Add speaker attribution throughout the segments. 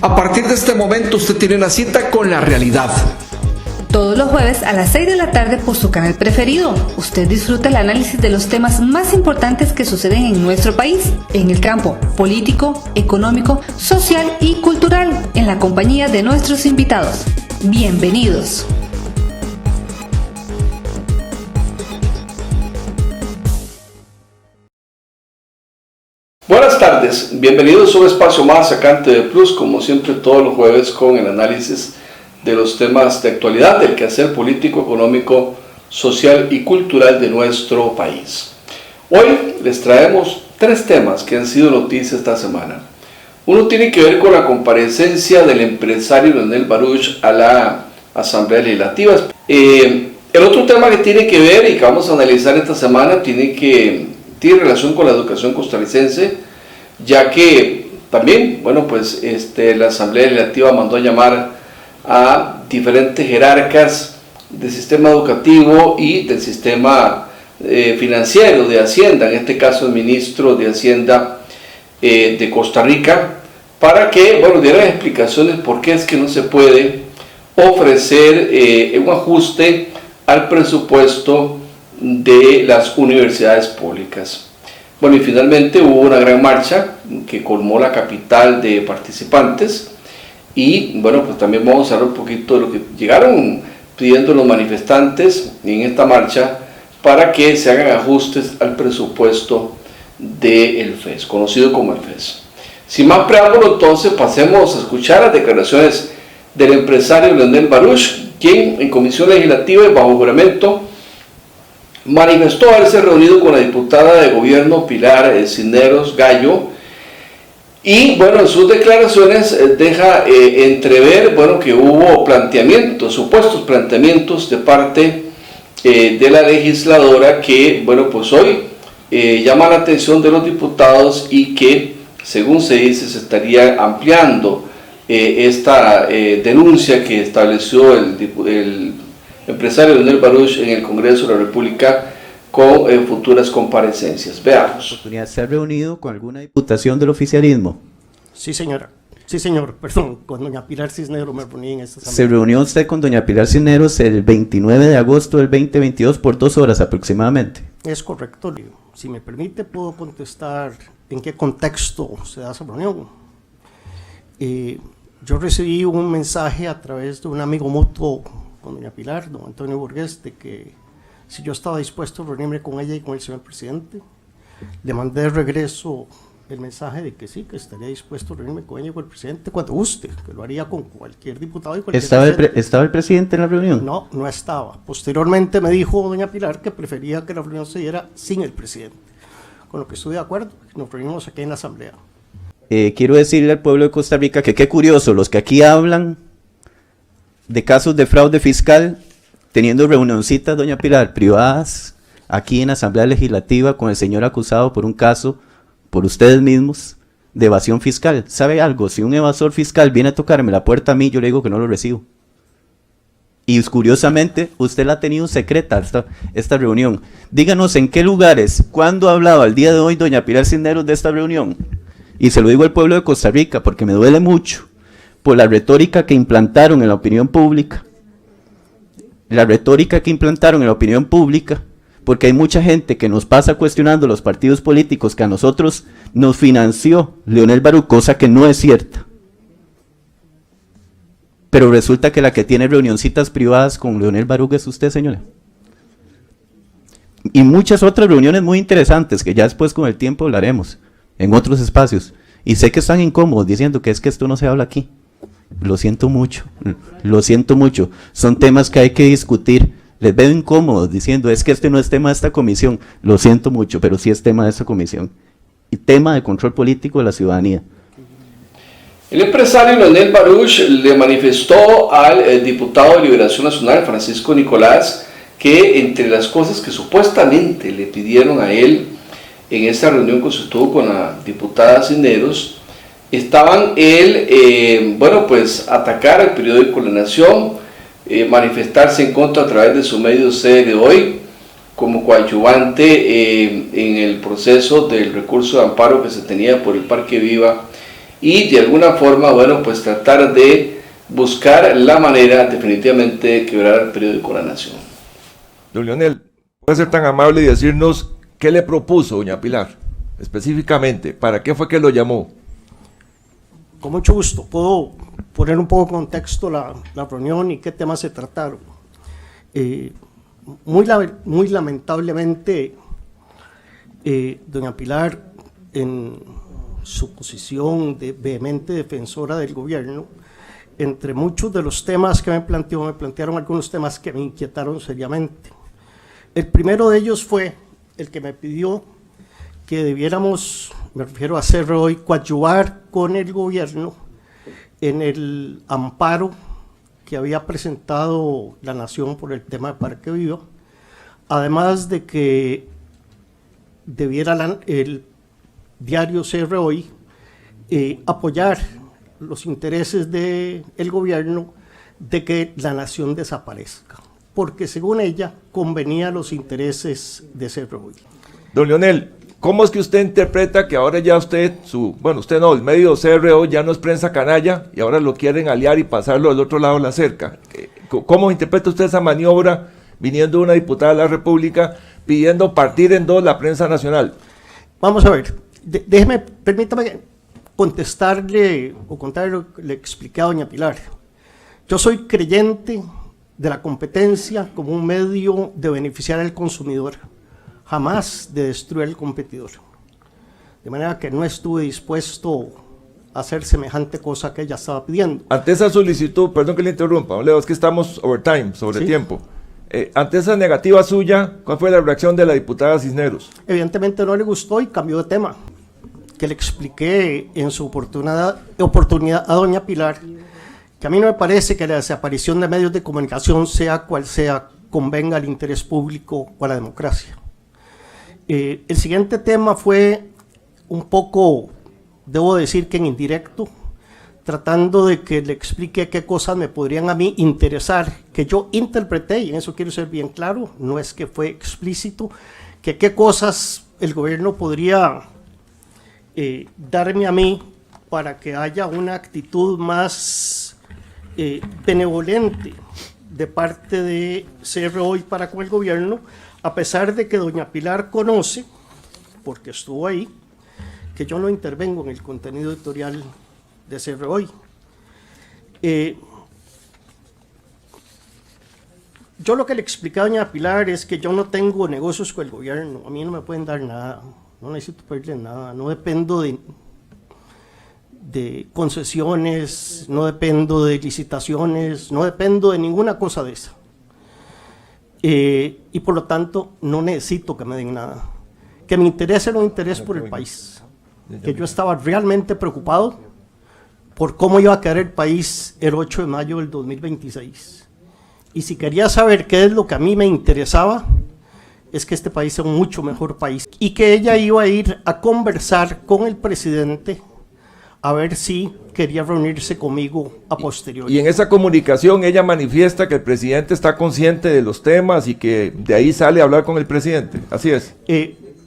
Speaker 1: A partir de este momento usted tiene una cita con la realidad.
Speaker 2: Todos los jueves a las 6 de la tarde por su canal preferido. Usted disfruta el análisis de los temas más importantes que suceden en nuestro país, en el campo político, económico, social y cultural, en la compañía de nuestros invitados. Bienvenidos.
Speaker 3: Buenas tardes, bienvenidos a un espacio más acá en TV Plus, como siempre todos los jueves con el análisis de los temas de actualidad, del quehacer político, económico, social y cultural de nuestro país. Hoy les traemos tres temas que han sido noticias esta semana. Uno tiene que ver con la comparecencia del empresario Leonel Baruch a la Asamblea Legislativa. El otro tema que tiene que ver y que vamos a analizar esta semana tiene relación con la educación costarricense, ya que también, la Asamblea Legislativa mandó a llamar a diferentes jerarcas del sistema educativo y del sistema financiero de Hacienda, en este caso el ministro de Hacienda de Costa Rica, para que dieran explicaciones por qué es que no se puede ofrecer un ajuste al presupuesto de las universidades públicas. Y finalmente hubo una gran marcha que colmó la capital de participantes y también vamos a hablar un poquito de lo que llegaron pidiendo los manifestantes en esta marcha para que se hagan ajustes al presupuesto del FES, conocido como el FES. Sin más preámbulo, entonces pasemos a escuchar las declaraciones del empresario Leonel Baruch, quien en comisión legislativa y bajo juramento manifestó haberse reunido con la diputada de gobierno Pilar Cisneros Gallo y en sus declaraciones deja entrever que hubo supuestos planteamientos de parte de la legisladora que hoy llama la atención de los diputados y que según se dice se estaría ampliando esta denuncia que estableció el empresario Leonel Baruch en el Congreso de la República con futuras comparecencias. Veamos.
Speaker 4: ¿Oportunidad de ser reunido con alguna diputación del oficialismo?
Speaker 5: Sí, señora. Sí, señor. Perdón, con doña Pilar Cisneros me reuní en esta asamblea.
Speaker 4: Se reunió usted con doña Pilar Cisneros el 29 de agosto del 2022 por 2 horas aproximadamente.
Speaker 5: Es correcto. Si me permite, puedo contestar en qué contexto se da esa reunión. Yo recibí un mensaje a través de un amigo mutuo con doña Pilar, don Antonio Burgués, de que si yo estaba dispuesto a reunirme con ella y con el señor presidente. Le mandé de regreso el mensaje de que sí, que estaría dispuesto a reunirme con ella y con el presidente cuando guste, que lo haría con cualquier diputado y cualquier
Speaker 4: ¿Estaba el presidente en la reunión?
Speaker 5: No, no estaba. Posteriormente me dijo doña Pilar que prefería que la reunión se diera sin el presidente, con lo que estoy de acuerdo. Nos reunimos aquí en la asamblea.
Speaker 4: Quiero decirle al pueblo de Costa Rica que qué curioso, los que aquí hablan de casos de fraude fiscal, teniendo reunioncitas, doña Pilar, privadas, aquí en la Asamblea Legislativa con el señor acusado por un caso, por ustedes mismos, de evasión fiscal. ¿Sabe algo? Si un evasor fiscal viene a tocarme la puerta a mí, yo le digo que no lo recibo. Y curiosamente, usted la ha tenido secreta esta reunión. Díganos en qué lugares, cuándo hablaba el día de hoy doña Pilar Cisneros de esta reunión. Y se lo digo al pueblo de Costa Rica porque me duele mucho por la retórica que implantaron en la opinión pública. Porque hay mucha gente que nos pasa cuestionando los partidos políticos que a nosotros nos financió Leonel Baruch, cosa que no es cierta. Pero resulta que la que tiene reunioncitas privadas con Leonel Baruch es usted, señora. Y muchas otras reuniones muy interesantes que ya después con el tiempo hablaremos en otros espacios. Y sé que están incómodos diciendo que es que esto no se habla aquí. Lo siento mucho. Son temas que hay que discutir. Les veo incómodos diciendo, es que este no es tema de esta comisión. Lo siento mucho, pero sí es tema de esta comisión. Y tema de control político de la ciudadanía.
Speaker 3: El empresario Leonel Baruch le manifestó al diputado de Liberación Nacional, Francisco Nicolás, que entre las cosas que supuestamente le pidieron a él en esta reunión que se tuvo con la diputada Cisneros, estaban atacar al periódico La Nación, manifestarse en contra a través de su medio sede de hoy, como coadyuvante en el proceso del recurso de amparo que se tenía por el Parque Viva y de alguna forma, bueno, pues tratar de buscar la manera definitivamente de quebrar el periódico La Nación.
Speaker 6: Don Leonel, ¿puede ser tan amable y decirnos qué le propuso doña Pilar específicamente? ¿Para qué fue que lo llamó?
Speaker 5: Con mucho gusto. Puedo poner un poco en contexto la reunión y qué temas se trataron. Muy lamentablemente, doña Pilar, en su posición de vehemente defensora del gobierno, entre muchos de los temas que me plantearon algunos temas que me inquietaron seriamente. El primero de ellos fue el que me pidió que debiéramos, me refiero a CROI, coadyuvar con el gobierno en el amparo que había presentado La Nación por el tema de Parque Viva, además de que debiera el diario CROI apoyar los intereses del gobierno de que La Nación desaparezca, porque según ella convenía los intereses de CROI.
Speaker 6: Don Leonel, ¿cómo es que usted interpreta que ahora ya usted, usted no, el medio CRO ya no es prensa canalla y ahora lo quieren aliar y pasarlo al otro lado de la cerca? ¿Cómo interpreta usted esa maniobra viniendo de una diputada de la República pidiendo partir en dos la prensa nacional?
Speaker 5: Vamos a ver, permítame contestarle o contarle lo que le expliqué a doña Pilar. Yo soy creyente de la competencia como un medio de beneficiar al consumidor, jamás de destruir al competidor. De manera que no estuve dispuesto a hacer semejante cosa que ella estaba pidiendo.
Speaker 6: Ante esa solicitud, perdón que le interrumpa, Leo, es que estamos overtime, sobre tiempo. Ante esa negativa suya, ¿cuál fue la reacción de la diputada Cisneros?
Speaker 5: Evidentemente no le gustó y cambió de tema, que le expliqué en su oportunidad a doña Pilar, que a mí no me parece que la desaparición de medios de comunicación, sea cual sea, convenga al interés público o a la democracia. El siguiente tema fue un poco, debo decir que en indirecto, tratando de que le explique qué cosas me podrían a mí interesar, que yo interpreté, y en eso quiero ser bien claro, no es que fue explícito, que qué cosas el gobierno podría darme a mí para que haya una actitud más benevolente de parte de CROI para con el gobierno, a pesar de que doña Pilar conoce, porque estuvo ahí, que yo no intervengo en el contenido editorial de CROI. Yo lo que le expliqué a doña Pilar es que yo no tengo negocios con el gobierno, a mí no me pueden dar nada, no necesito pedirle nada, no dependo de concesiones, no dependo de licitaciones, no dependo de ninguna cosa de esa. Y por lo tanto no necesito que me den nada. Que me interese era un interés por el país, que yo estaba realmente preocupado por cómo iba a quedar el país el 8 de mayo del 2026. Y si quería saber qué es lo que a mí me interesaba, es que este país sea un mucho mejor país. Y que ella iba a ir a conversar con el presidente a ver si quería reunirse conmigo a posteriori.
Speaker 6: Y en esa comunicación ella manifiesta que el presidente está consciente de los temas y que de ahí sale a hablar con el presidente. Así es.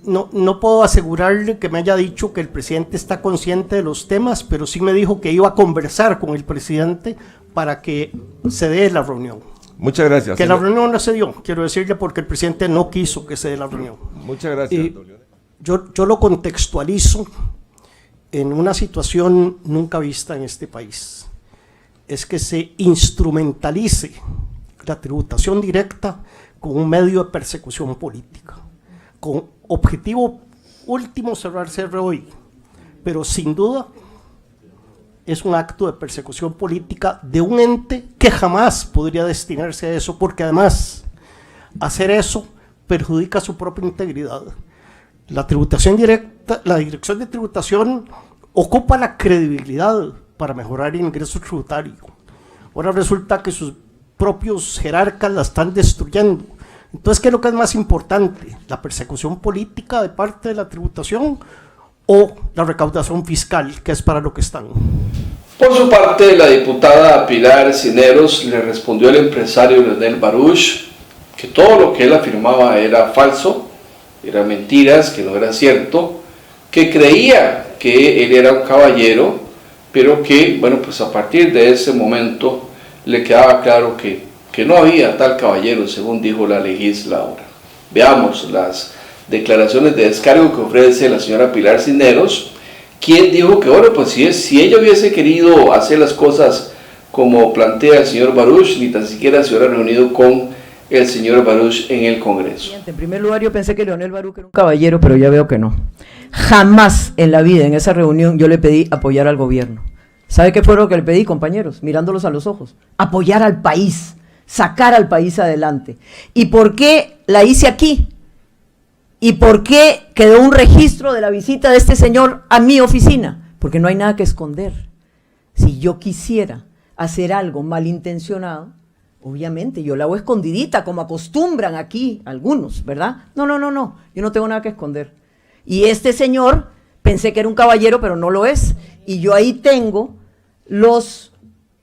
Speaker 5: No puedo asegurarle que me haya dicho que el presidente está consciente de los temas, pero sí me dijo que iba a conversar con el presidente para que se dé la reunión.
Speaker 6: Muchas gracias.
Speaker 5: Que la reunión no se dio, quiero decirle, porque el presidente no quiso que se dé la reunión.
Speaker 6: Muchas gracias.
Speaker 5: Yo lo contextualizo en una situación nunca vista en este país. Es que se instrumentalice la tributación directa como un medio de persecución política, con objetivo último cerrar CROI, pero sin duda es un acto de persecución política de un ente que jamás podría destinarse a eso, porque además hacer eso perjudica su propia integridad. La tributación directa, la Dirección de Tributación ocupa la credibilidad para mejorar el ingreso tributario. Ahora resulta que sus propios jerarcas la están destruyendo. Entonces, ¿qué es lo que es más importante? ¿La persecución política de parte de la tributación o la recaudación fiscal, que es para lo que están?
Speaker 3: Por su parte, la diputada Pilar Cisneros le respondió al empresario Leonel Baruch que todo lo que él afirmaba era falso, eran mentiras, que no era cierto, que creía que él era un caballero, pero que, bueno, pues a partir de ese momento le quedaba claro que no había tal caballero, según dijo la legisladora. Veamos las declaraciones de descargo que ofrece la señora Pilar Cisneros, quien dijo que, bueno, pues si ella hubiese querido hacer las cosas como plantea el señor Baruch, ni tan siquiera se hubiera reunido con el señor Baruch en el Congreso.
Speaker 7: En primer lugar, yo pensé que Leonel Baruch era un caballero, pero ya veo que no. Jamás en la vida, en esa reunión, yo le pedí apoyar al gobierno. ¿Sabe qué fue lo que le pedí, compañeros? Mirándolos a los ojos. Apoyar al país, sacar al país adelante. ¿Y por qué la hice aquí? ¿Y por qué quedó un registro de la visita de este señor a mi oficina? Porque no hay nada que esconder. Si yo quisiera hacer algo malintencionado, obviamente yo lo hago escondidita, como acostumbran aquí algunos, ¿verdad? No, yo no tengo nada que esconder. Y este señor, pensé que era un caballero, pero no lo es. Y yo ahí tengo los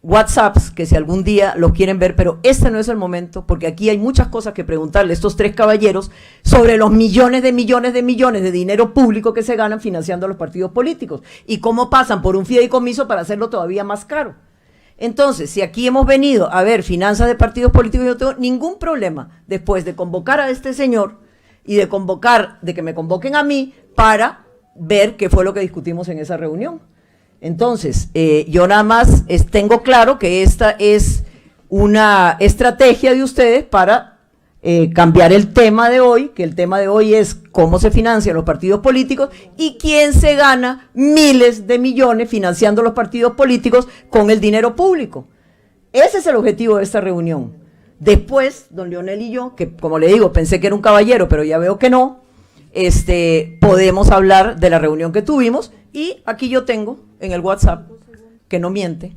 Speaker 7: WhatsApps, que si algún día los quieren ver, pero este no es el momento, porque aquí hay muchas cosas que preguntarle a estos tres caballeros sobre los millones de dinero público que se ganan financiando a los partidos políticos y cómo pasan por un fideicomiso para hacerlo todavía más caro. Entonces, si aquí hemos venido a ver finanzas de partidos políticos, yo no tengo ningún problema después de convocar a este señor y de que me convoquen a mí para ver qué fue lo que discutimos en esa reunión. Entonces, yo nada más tengo claro que esta es una estrategia de ustedes para cambiar el tema de hoy, que el tema de hoy es cómo se financian los partidos políticos y quién se gana miles de millones financiando los partidos políticos con el dinero público. Ese es el objetivo de esta reunión. Después, don Leonel y yo, que como le digo, pensé que era un caballero, pero ya veo que no, podemos hablar de la reunión que tuvimos y aquí yo tengo en el WhatsApp, que no miente,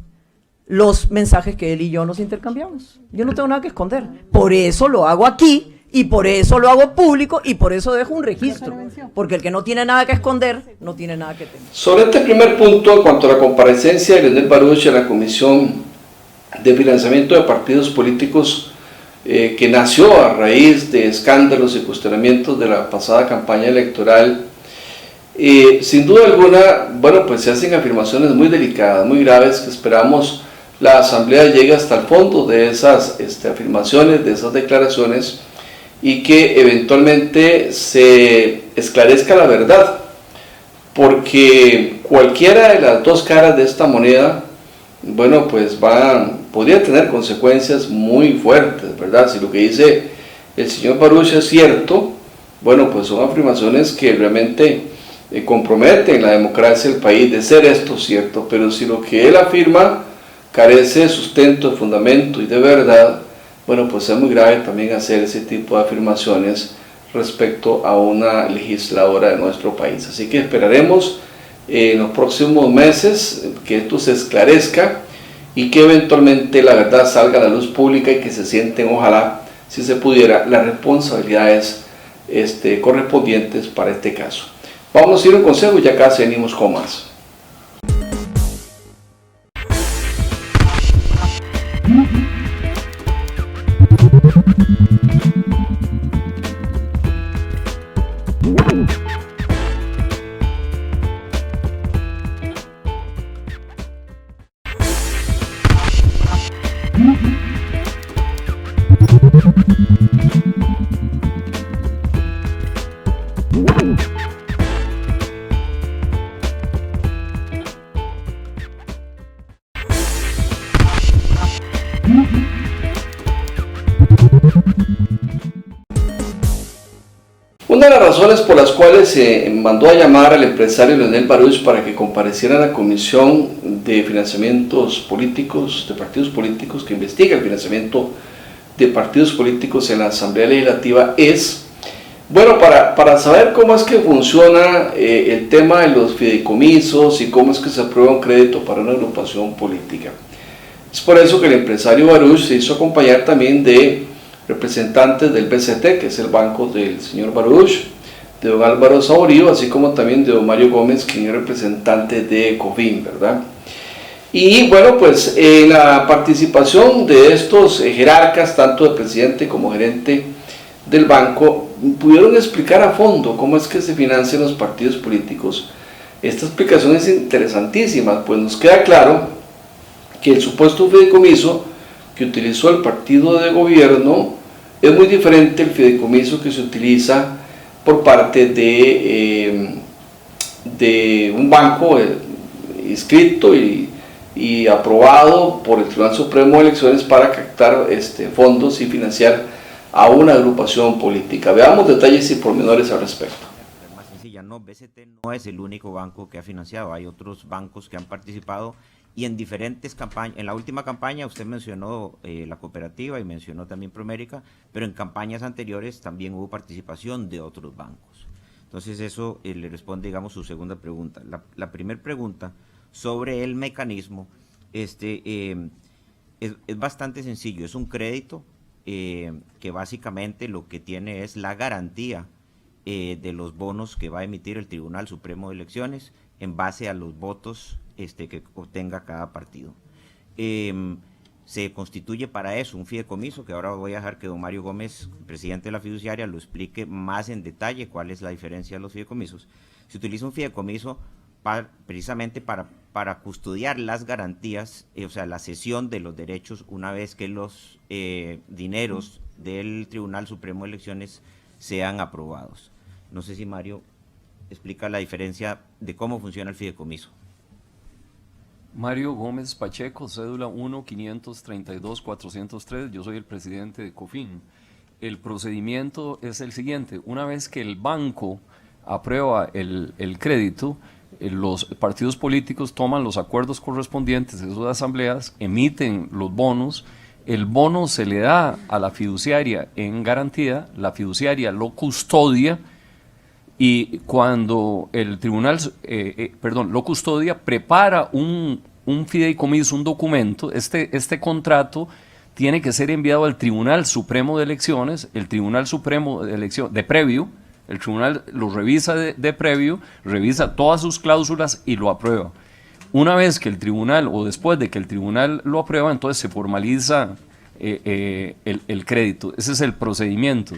Speaker 7: los mensajes que él y yo nos intercambiamos. Yo no tengo nada que esconder. Por eso lo hago aquí y por eso lo hago público y por eso dejo un registro. Porque el que no tiene nada que esconder, no tiene nada que temer.
Speaker 3: Sobre este primer punto, en cuanto a la comparecencia de Leonel Baruch en la Comisión de Financiamiento de Partidos Políticos, que nació a raíz de escándalos y cuestionamientos de la pasada campaña electoral, sin duda alguna, bueno, pues se hacen afirmaciones muy delicadas, muy graves, que esperamos la Asamblea llegue hasta el fondo de esas afirmaciones, de esas declaraciones, y que eventualmente se esclarezca la verdad, porque cualquiera de las dos caras de esta moneda, bueno, pues podría tener consecuencias muy fuertes, ¿verdad? Si lo que dice el señor Baruch es cierto, bueno, pues son afirmaciones que realmente comprometen la democracia del país, de ser esto cierto, pero si lo que él afirma carece de sustento, de fundamento y de verdad, bueno, pues es muy grave también hacer ese tipo de afirmaciones respecto a una legisladora de nuestro país. Así que esperaremos en los próximos meses que esto se esclarezca y que eventualmente la verdad salga a la luz pública y que se sienten, ojalá, si se pudiera, las responsabilidades correspondientes para este caso. Vamos a ir a un consejo y ya casi venimos con más. Una de las razones por las cuales se mandó a llamar al empresario Leonel Baruch para que compareciera a la Comisión de Financiamientos Políticos, de Partidos Políticos, que investiga el financiamiento de partidos políticos en la Asamblea Legislativa es, bueno, para saber cómo es que funciona el tema de los fideicomisos y cómo es que se aprueba un crédito para una agrupación política. Es por eso que el empresario Baruch se hizo acompañar también de representantes del BCT, que es el banco del señor Baruch, de don Álvaro Saborío, así como también de don Mario Gómez, quien es representante de Ecofin, ¿verdad? Y bueno, pues la participación de estos jerarcas, tanto de presidente como gerente del banco, pudieron explicar a fondo cómo es que se financian los partidos políticos, esta explicación es interesantísima, pues nos queda claro que el supuesto fideicomiso que utilizó el partido de gobierno es muy diferente al fideicomiso que se utiliza por parte de un banco inscrito y aprobado por el Tribunal Supremo de Elecciones para captar fondos y financiar a una agrupación política. Veamos detalles y pormenores al respecto.
Speaker 8: Más sencilla, no, BCT no es el único banco que ha financiado, hay otros bancos que han participado y en diferentes campañas. En la última campaña usted mencionó la cooperativa y mencionó también Promérica, pero en campañas anteriores también hubo participación de otros bancos. Entonces eso le responde, digamos, su segunda pregunta. La primera pregunta sobre el mecanismo es bastante sencillo, es un crédito que básicamente lo que tiene es la garantía de los bonos que va a emitir el Tribunal Supremo de Elecciones en base a los votos que obtenga cada partido. Se constituye para eso un fideicomiso, que ahora voy a dejar que don Mario Gómez, presidente de la fiduciaria, lo explique más en detalle cuál es la diferencia de los fideicomisos. Se utiliza un fideicomiso precisamente para custodiar las garantías, o sea, la cesión de los derechos una vez que los dineros del Tribunal Supremo de Elecciones sean aprobados. No sé si Mario explica la diferencia de cómo funciona el fideicomiso.
Speaker 9: Mario Gómez Pacheco, cédula 1-532-403, yo soy el presidente de COFIN. El procedimiento es el siguiente: una vez que el banco aprueba el crédito, los partidos políticos toman los acuerdos correspondientes de sus asambleas, emiten los bonos, el bono se le da a la fiduciaria en garantía, la fiduciaria lo custodia y cuando el tribunal, lo custodia, prepara un fideicomiso, un documento. Este contrato tiene que ser enviado al Tribunal Supremo de Elecciones, el Tribunal Supremo de Elecciones, de previo, el tribunal lo revisa de previo, revisa todas sus cláusulas y lo aprueba. Una vez que el tribunal, o después de que el tribunal lo aprueba, entonces se formaliza el crédito. Ese es el procedimiento.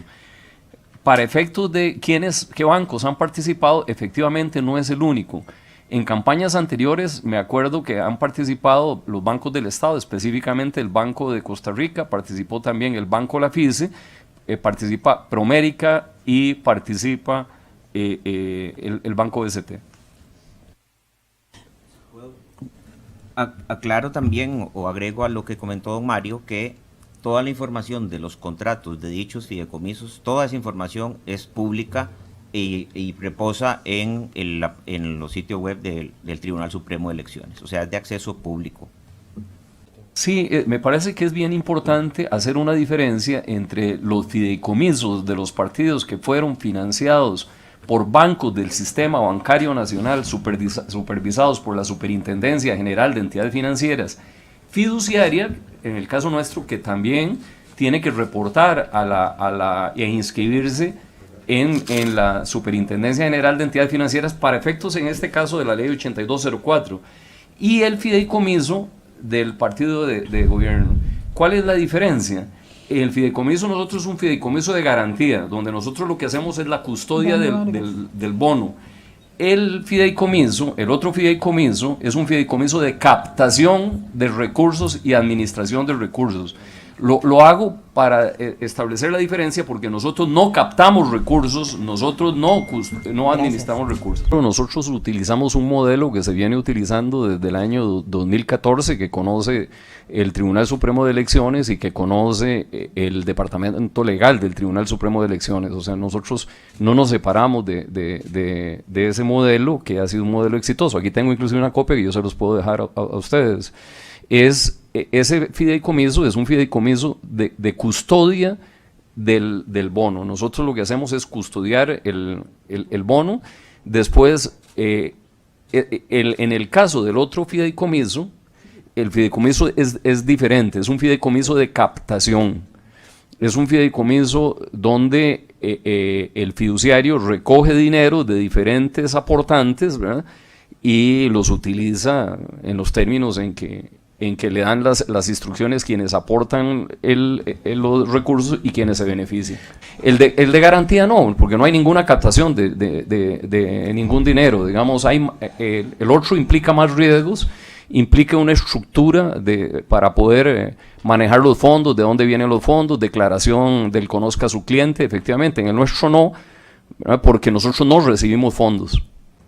Speaker 9: Para efectos de qué bancos han participado, efectivamente no es el único. En campañas anteriores me acuerdo que han participado los bancos del Estado, específicamente el Banco de Costa Rica, participó también el Banco La FICE, participa Promérica y participa el Banco BCT.
Speaker 8: Aclaro también, o agrego a lo que comentó don Mario, que toda la información de los contratos de dichos fideicomisos, toda esa información es pública y reposa en los sitios web del Tribunal Supremo de Elecciones, o sea, es de acceso público.
Speaker 9: Sí, me parece que es bien importante hacer una diferencia entre los fideicomisos de los partidos que fueron financiados por bancos del Sistema Bancario Nacional supervisados por la Superintendencia General de Entidades Financieras, fiduciaria, en el caso nuestro, que también tiene que reportar e inscribirse en la Superintendencia General de Entidades Financieras para efectos, en este caso, de la Ley 8204, y el fideicomiso del partido de gobierno. ¿Cuál es la diferencia? El fideicomiso nosotros es un fideicomiso de garantía, donde nosotros lo que hacemos es la custodia del bono. El fideicomiso, el otro fideicomiso, es un fideicomiso de captación de recursos y administración de recursos. Lo hago para establecer la diferencia porque nosotros no captamos recursos, nosotros no administramos recursos. Nosotros utilizamos un modelo que se viene utilizando desde el año 2014, que conoce el Tribunal Supremo de Elecciones y que conoce el Departamento Legal del Tribunal Supremo de Elecciones. O sea, nosotros no nos separamos de ese modelo, que ha sido un modelo exitoso. Aquí tengo inclusive una copia que yo se los puedo dejar a ustedes. Ese fideicomiso es un fideicomiso de custodia del bono. Nosotros lo que hacemos es custodiar el bono. Después, en el caso del otro fideicomiso, el fideicomiso es diferente, es un fideicomiso de captación. Es un fideicomiso donde el fiduciario recoge dinero de diferentes aportantes, ¿verdad?, y los utiliza en los términos en en que le dan las instrucciones quienes aportan los recursos y quienes se benefician. El de garantía no, porque no hay ninguna captación de ningún dinero. Digamos, el otro implica más riesgos, implica una estructura para poder manejar los fondos, de dónde vienen los fondos, declaración del conozca a su cliente, efectivamente. En el nuestro no, ¿verdad? Porque nosotros no recibimos fondos.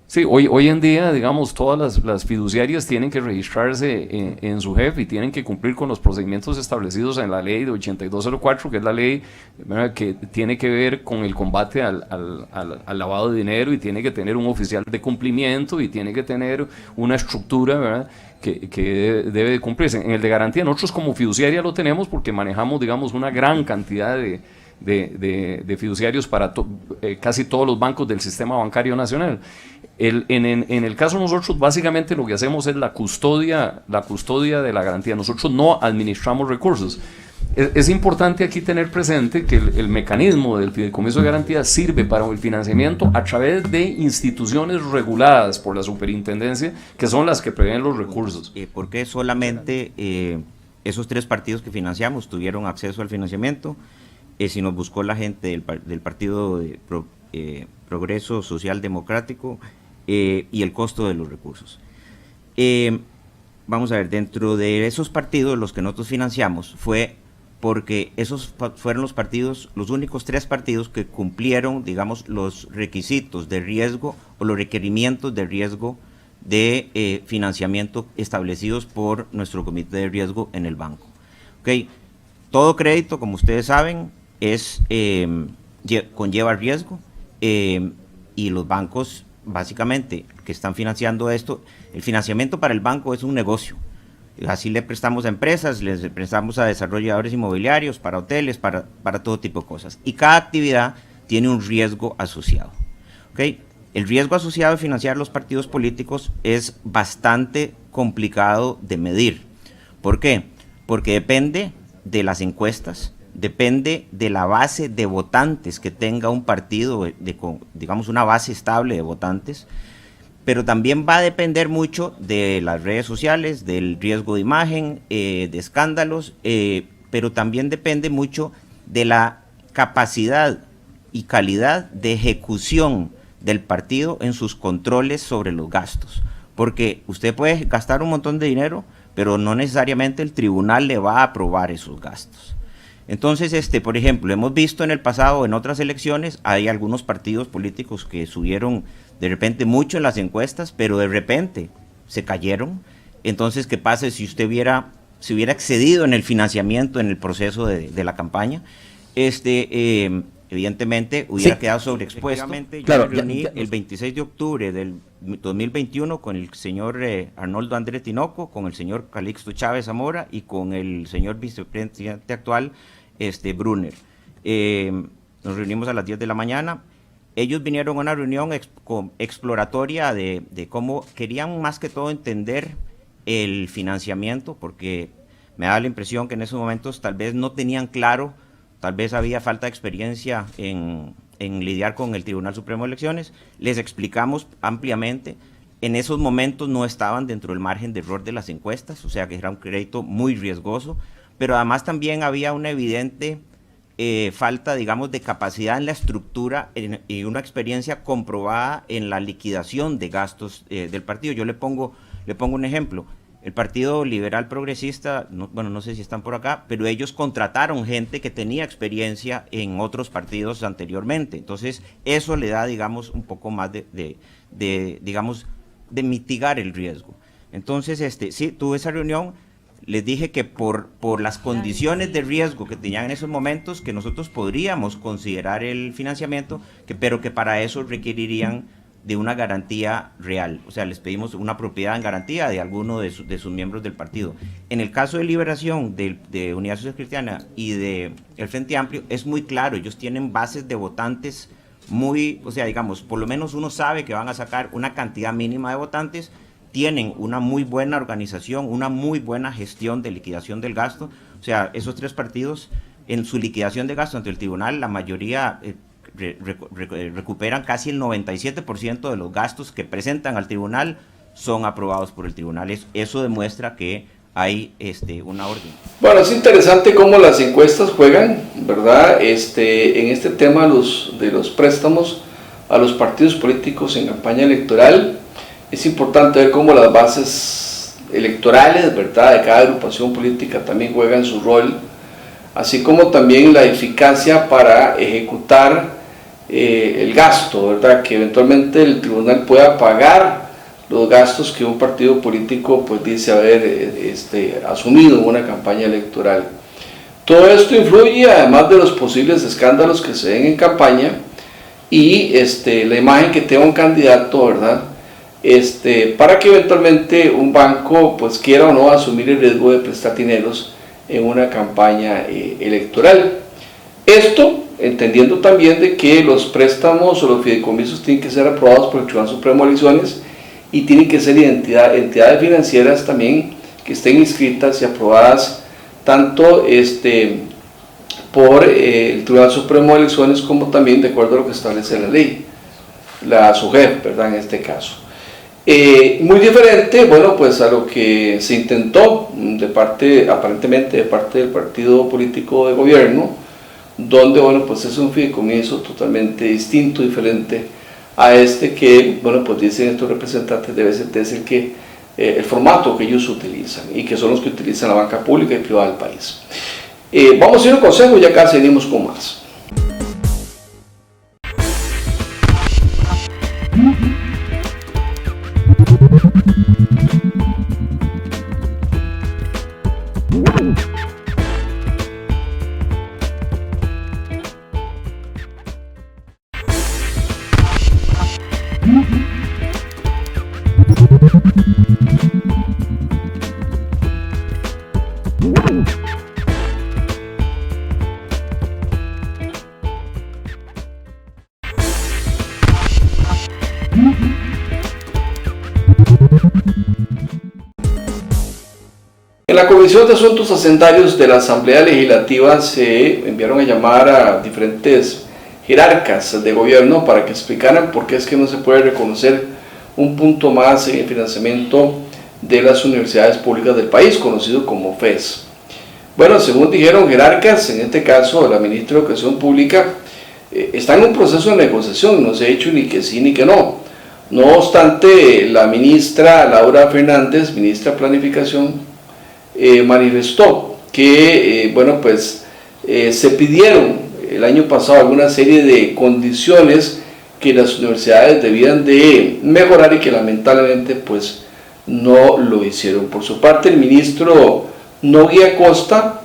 Speaker 9: Sí, hoy en día, digamos, todas las fiduciarias tienen que registrarse en su jefe y tienen que cumplir con los procedimientos establecidos en la ley de 8204, que es la ley, ¿verdad?, que tiene que ver con el combate al lavado de dinero, y tiene que tener un oficial de cumplimiento y tiene que tener una estructura, ¿verdad?, que debe de cumplirse. En el de garantía, nosotros como fiduciaria lo tenemos porque manejamos, digamos, una gran cantidad de fiduciarios para casi todos los bancos del sistema bancario nacional. En el caso de nosotros, básicamente lo que hacemos es la custodia de la garantía. Nosotros no administramos recursos. Es importante aquí tener presente que el mecanismo del fideicomiso de garantía sirve para el financiamiento a través de instituciones reguladas por la superintendencia, que son las que prevén los recursos.
Speaker 8: ¿Por qué solamente esos 3 partidos que financiamos tuvieron acceso al financiamiento? Si nos buscó la gente del Partido de Progreso Social Democrático, y el costo de los recursos. Vamos a ver, dentro de esos partidos, los que nosotros financiamos, fue porque esos fueron los únicos 3 partidos que cumplieron, digamos, los requisitos de riesgo o los requerimientos de riesgo de financiamiento establecidos por nuestro comité de riesgo en el banco. ¿Okay? Todo crédito, como ustedes saben, conlleva riesgo, y los bancos, básicamente, que están financiando esto, el financiamiento para el banco es un negocio. Así le prestamos a empresas, les prestamos a desarrolladores inmobiliarios, para hoteles, para todo tipo de cosas. Y cada actividad tiene un riesgo asociado. ¿Okay? El riesgo asociado de financiar los partidos políticos es bastante complicado de medir. ¿Por qué? Porque depende de las encuestas, depende de la base de votantes que tenga un partido, digamos una base estable de votantes, pero también va a depender mucho de las redes sociales, del riesgo de imagen, de escándalos, pero también depende mucho de la capacidad y calidad de ejecución del partido en sus controles sobre los gastos, porque usted puede gastar un montón de dinero, pero no necesariamente el tribunal le va a aprobar esos gastos. Entonces, por ejemplo, hemos visto en el pasado, en otras elecciones, hay algunos partidos políticos que subieron de repente mucho en las encuestas, pero de repente se cayeron. Entonces, ¿qué pasa si usted se hubiera excedido en el financiamiento en el proceso de la campaña? Evidentemente hubiera quedado sobreexpuesto. Claro, yo me reuní el 26 de octubre del 2021 con el señor Arnoldo André Tinoco, con el señor Calixto Chávez Zamora y con el señor vicepresidente actual, Brunner. Nos reunimos a las 10 de la mañana. Ellos vinieron a una reunión exploratoria de cómo querían más que todo entender el financiamiento, porque me da la impresión que en esos momentos tal vez no tenían claro, tal vez había falta de experiencia en lidiar con el Tribunal Supremo de Elecciones. Les explicamos ampliamente. En esos momentos no estaban dentro del margen de error de las encuestas, o sea que era un crédito muy riesgoso, pero además también había una evidente falta, digamos, de capacidad en la estructura y una experiencia comprobada en la liquidación de gastos del partido. Yo le pongo un ejemplo. El Partido Liberal Progresista, no sé si están por acá, pero ellos contrataron gente que tenía experiencia en otros partidos anteriormente. Entonces, eso le da, digamos, un poco más de mitigar el riesgo. Entonces, sí, tuve esa reunión. Les dije que por las condiciones de riesgo que tenían en esos momentos, que nosotros podríamos considerar el financiamiento, pero que para eso requerirían de una garantía real. O sea, les pedimos una propiedad en garantía de alguno de sus miembros del partido. En el caso de Liberación, de Unidad Social Cristiana y de el Frente Amplio, es muy claro, ellos tienen bases de votantes o sea, digamos, por lo menos uno sabe que van a sacar una cantidad mínima de votantes, tienen una muy buena organización, una muy buena gestión de liquidación del gasto. O sea, esos 3 partidos, en su liquidación de gasto ante el tribunal, la mayoría recuperan casi el 97% de los gastos que presentan al tribunal, son aprobados por el tribunal. Eso demuestra que hay una orden.
Speaker 3: Bueno, es interesante cómo las encuestas juegan, ¿verdad? En este tema de los préstamos a los partidos políticos en campaña electoral, es importante ver cómo las bases electorales, ¿verdad?, de cada agrupación política también juegan su rol, así como también la eficacia para ejecutar el gasto, ¿verdad?, que eventualmente el tribunal pueda pagar los gastos que un partido político pues dice haber asumido en una campaña electoral. Todo esto influye, además de los posibles escándalos que se den en campaña y la imagen que tenga un candidato, ¿verdad?, para que eventualmente un banco pues quiera o no asumir el riesgo de prestar dineros en una campaña electoral. Esto entendiendo también de que los préstamos o los fideicomisos tienen que ser aprobados por el Tribunal Supremo de Elecciones y tienen que ser entidades financieras también que estén inscritas y aprobadas tanto por el Tribunal Supremo de Elecciones como también de acuerdo a lo que establece la ley, la SUGEP, ¿verdad?, en este caso. Muy diferente, bueno, pues a lo que se intentó aparentemente de parte del partido político de gobierno, donde, bueno, pues es un fideicomiso totalmente distinto, diferente a que, bueno, pues dicen estos representantes debe ser el formato que ellos utilizan y que son los que utilizan la banca pública y privada del país. Vamos a ir a un consejo y ya acá seguimos con más. En la Comisión de Asuntos Hacendarios de la Asamblea Legislativa se enviaron a llamar a diferentes jerarcas de gobierno para que explicaran por qué es que no se puede reconocer un punto más en el financiamiento de las universidades públicas del país, conocido como FES. Bueno, según dijeron jerarcas, en este caso la ministra de Educación Pública, está en un proceso de negociación, no se ha dicho ni que sí ni que no. No obstante, la ministra Laura Fernández, ministra de Planificación, manifestó que bueno, pues se pidieron el año pasado alguna serie de condiciones que las universidades debían de mejorar y que lamentablemente pues no lo hicieron. Por su parte, el ministro Nogui Acosta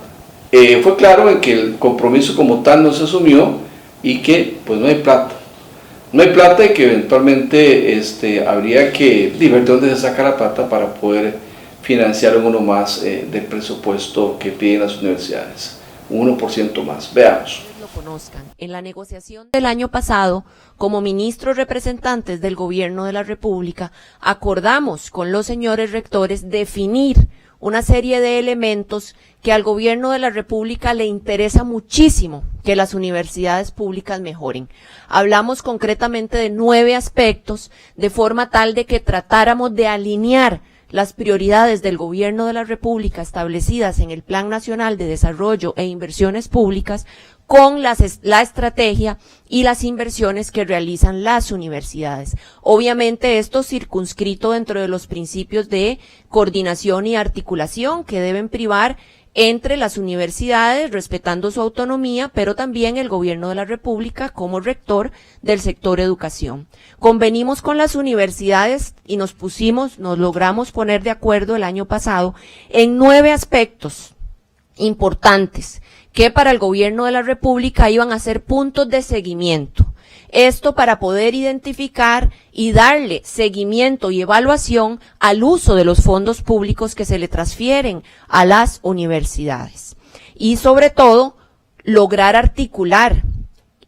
Speaker 3: fue claro en que el compromiso como tal no se asumió y que pues no hay plata y que eventualmente habría que ver de dónde se saca la plata para poder financiar uno más del presupuesto que piden las universidades, un 1% más. Veamos.
Speaker 10: Lo conozcan. En la negociación del año pasado, como ministros representantes del Gobierno de la República, acordamos con los señores rectores definir una serie de elementos que al Gobierno de la República le interesa muchísimo que las universidades públicas mejoren. Hablamos concretamente de 9 aspectos, de forma tal de que tratáramos de alinear las prioridades del Gobierno de la República establecidas en el Plan Nacional de Desarrollo e Inversiones Públicas con la estrategia y las inversiones que realizan las universidades. Obviamente esto circunscrito dentro de los principios de coordinación y articulación que deben privar entre las universidades, respetando su autonomía, pero también el Gobierno de la República como rector del sector educación. Convenimos con las universidades y nos logramos poner de acuerdo el año pasado en 9 aspectos importantes que para el Gobierno de la República iban a ser puntos de seguimiento. Esto para poder identificar y darle seguimiento y evaluación al uso de los fondos públicos que se le transfieren a las universidades. Y sobre todo, lograr articular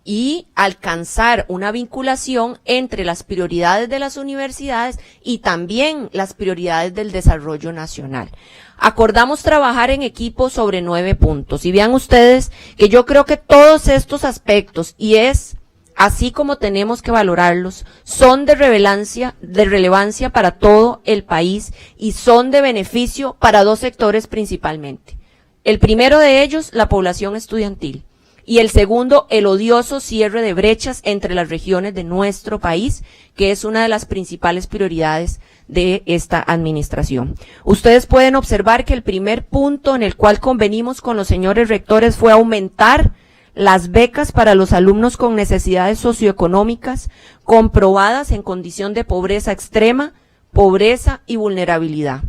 Speaker 10: y alcanzar una vinculación entre las prioridades de las universidades y también las prioridades del desarrollo nacional. Acordamos trabajar en equipo sobre 9 puntos. Y vean ustedes que yo creo que todos estos aspectos, y es así como tenemos que valorarlos, son de relevancia para todo el país y son de beneficio para dos sectores principalmente. El primero de ellos, la población estudiantil, y el segundo, el odioso cierre de brechas entre las regiones de nuestro país, que es una de las principales prioridades de esta administración. Ustedes pueden observar que el primer punto en el cual convenimos con los señores rectores fue aumentar las becas para los alumnos con necesidades socioeconómicas comprobadas en condición de pobreza extrema, pobreza y vulnerabilidad.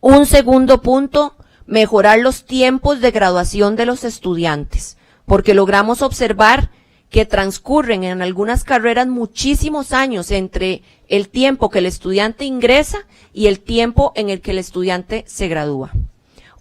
Speaker 10: Un segundo punto, mejorar los tiempos de graduación de los estudiantes, porque logramos observar que transcurren en algunas carreras muchísimos años entre el tiempo que el estudiante ingresa y el tiempo en el que el estudiante se gradúa.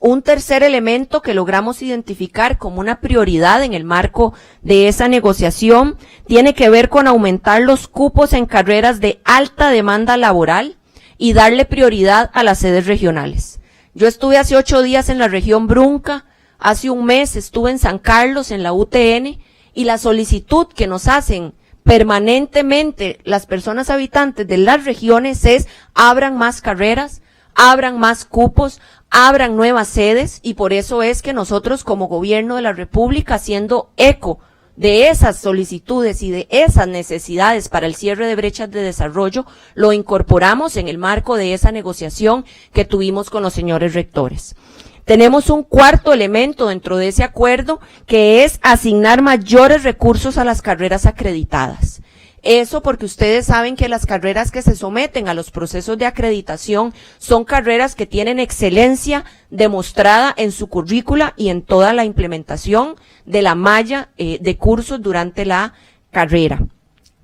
Speaker 10: Un tercer elemento que logramos identificar como una prioridad en el marco de esa negociación tiene que ver con aumentar los cupos en carreras de alta demanda laboral y darle prioridad a las sedes regionales. Yo estuve hace 8 días en la región Brunca, hace un mes estuve en San Carlos, en la UTN, y la solicitud que nos hacen permanentemente las personas habitantes de las regiones es abran más carreras, abran más cupos, abran nuevas sedes, y por eso es que nosotros como gobierno de la República, haciendo eco de esas solicitudes y de esas necesidades para el cierre de brechas de desarrollo, lo incorporamos en el marco de esa negociación que tuvimos con los señores rectores. Tenemos un cuarto elemento dentro de ese acuerdo, que es asignar mayores recursos a las carreras acreditadas. Eso porque ustedes saben que las carreras que se someten a los procesos de acreditación son carreras que tienen excelencia demostrada en su currícula y en toda la implementación de la malla de cursos durante la carrera.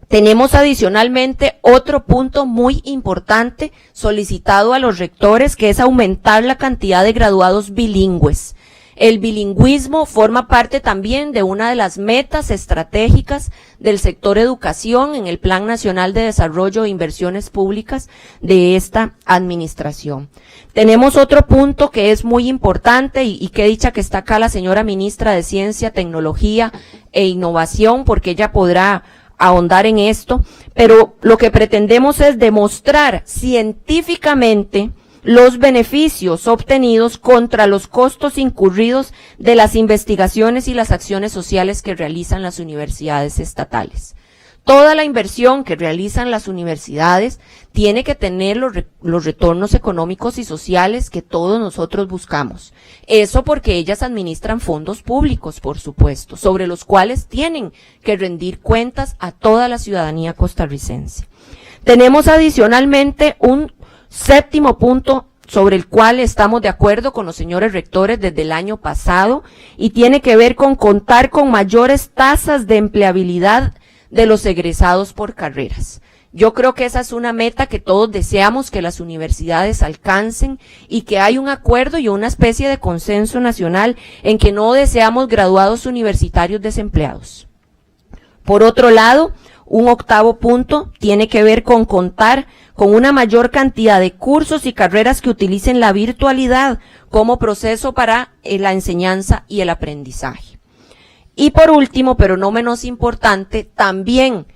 Speaker 10: Tenemos adicionalmente otro punto muy importante solicitado a los rectores, que es aumentar la cantidad de graduados bilingües. El bilingüismo forma parte también de una de las metas estratégicas del sector educación en el Plan Nacional de Desarrollo e Inversiones Públicas de esta administración. Tenemos otro punto que es muy importante y qué dicha que está acá la señora ministra de Ciencia, Tecnología e Innovación, porque ella podrá ahondar en esto, pero lo que pretendemos es demostrar científicamente los beneficios obtenidos contra los costos incurridos de las investigaciones y las acciones sociales que realizan las universidades estatales. Toda la inversión que realizan las universidades tiene que tener los retornos económicos y sociales que todos nosotros buscamos. Eso porque ellas administran fondos públicos, por supuesto, sobre los cuales tienen que rendir cuentas a toda la ciudadanía costarricense. Tenemos adicionalmente un séptimo punto sobre el cual estamos de acuerdo con los señores rectores desde el año pasado, y tiene que ver con contar con mayores tasas de empleabilidad de los egresados por carreras. Yo creo que esa es una meta que todos deseamos que las universidades alcancen, y que hay un acuerdo y una especie de consenso nacional en que no deseamos graduados universitarios desempleados. Por otro lado, un octavo punto tiene que ver con contar con una mayor cantidad de cursos y carreras que utilicen la virtualidad como proceso para la enseñanza y el aprendizaje. Y por último, pero no menos importante, también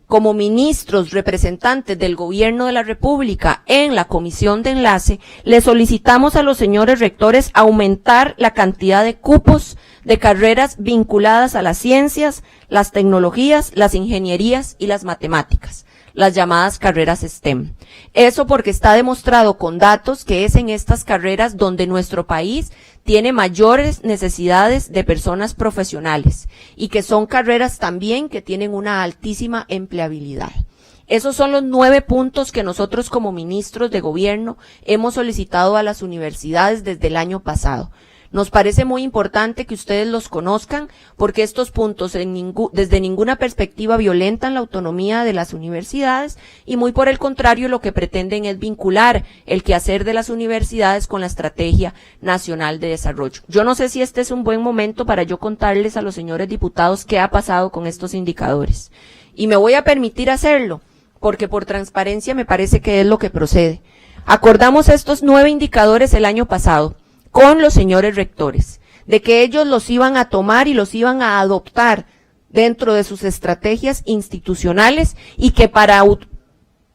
Speaker 10: como ministros representantes del Gobierno de la República en la Comisión de Enlace, le solicitamos a los señores rectores aumentar la cantidad de cupos de carreras vinculadas a las ciencias, las tecnologías, las ingenierías y las matemáticas, las llamadas carreras STEM. Eso porque está demostrado con datos que es en estas carreras donde nuestro país tiene mayores necesidades de personas profesionales, y que son carreras también que tienen una altísima empleabilidad. Esos son los 9 puntos que nosotros como ministros de gobierno hemos solicitado a las universidades desde el año pasado. Nos parece muy importante que ustedes los conozcan, porque estos puntos desde ninguna perspectiva violentan la autonomía de las universidades, y muy por el contrario lo que pretenden es vincular el quehacer de las universidades con la Estrategia Nacional de Desarrollo. Yo no sé si este es un buen momento para yo contarles a los señores diputados qué ha pasado con estos indicadores. Y me voy a permitir hacerlo, porque por transparencia me parece que es lo que procede. Acordamos estos 9 indicadores el año pasado con los señores rectores, de que ellos los iban a tomar y los iban a adoptar dentro de sus estrategias institucionales y que para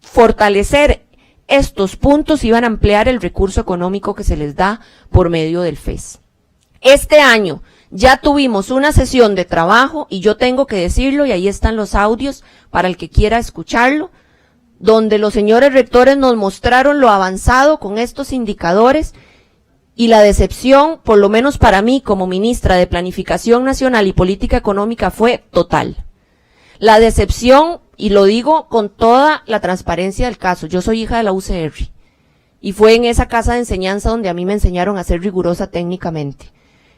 Speaker 10: fortalecer estos puntos iban a emplear el recurso económico que se les da por medio del FES. Este año ya tuvimos una sesión de trabajo, y yo tengo que decirlo, y ahí están los audios para el que quiera escucharlo, donde los señores rectores nos mostraron lo avanzado con estos indicadores, y la decepción, por lo menos para mí como ministra de Planificación Nacional y Política Económica, fue total. La decepción, y lo digo con toda la transparencia del caso, yo soy hija de la UCR, y fue en esa casa de enseñanza donde a mí me enseñaron a ser rigurosa técnicamente.